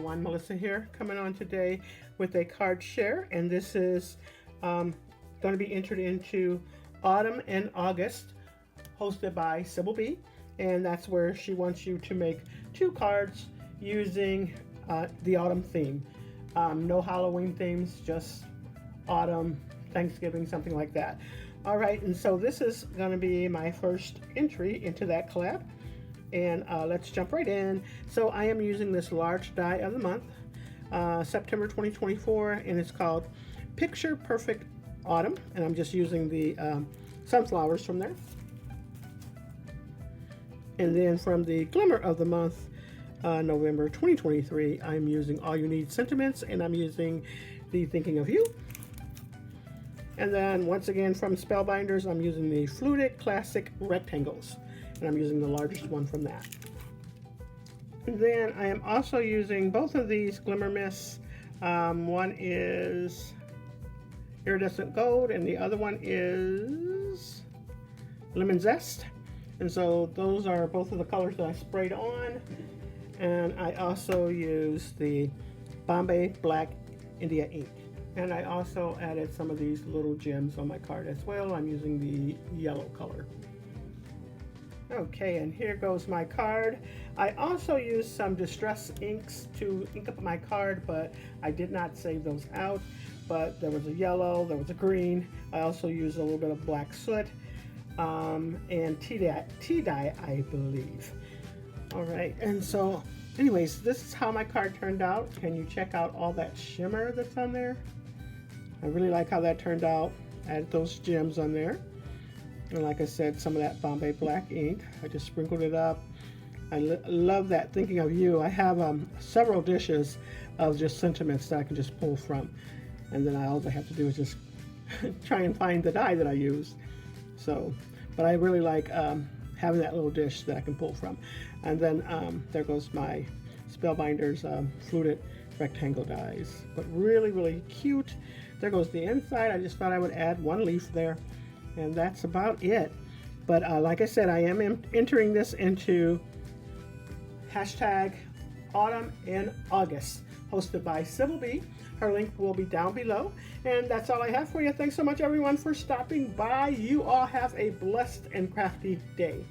everyone, Melissa here, coming on today with a card share, and this is going to be entered into Autumn and August, hosted by Sybil B, and that's where she wants you to make 2 cards using the autumn theme. No Halloween themes, just autumn, Thanksgiving, something like that. All right, and so this is going to be my first entry into that collab. And let's jump right in. So I am using this large die of the month, September 2024, and it's called Picture Perfect Autumn. And I'm just using the sunflowers from there. And then from the Glimmer of the month, November 2023, I'm using All You Need Sentiments, and I'm using the Thinking of You. And then once again from Spellbinders, I'm using the Fluted Classic Rectangles. And I'm using the largest one from that. And then I am also using both of these Glimmer Mists. One is Iridescent Gold and the other one is Lemon Zest. And so those are both of the colors that I sprayed on. And I also use the Bombay Black India ink. And I also added some of these little gems on my card as well. I'm using the yellow color. Okay, and here goes my card. I also used some distress inks to ink up my card, but I did not save those out. But there was a yellow, there was a green. I also used a little bit of black soot and tea dye, I believe. All right, and so anyways, this is how my card turned out. Can you check out all that shimmer that's on there? I really like how that turned out. Added those gems on there. And like I said, some of that Bombay Black ink. I just sprinkled it up. I love that Thinking of You. I have several dishes of just sentiments that I can just pull from. And then all I have to do is just try and find the dye that I used. So, but I really like having that little dish that I can pull from. And then there goes my Spellbinders Fluted Rectangle dies. But really, really cute. There goes the inside. I just thought I would add one leaf there. And that's about it. But like I said, I am entering this into hashtag Autumn and August, hosted by Sybil B. Her link will be down below. And that's all I have for you. Thanks so much, everyone, for stopping by. You all have a blessed and crafty day.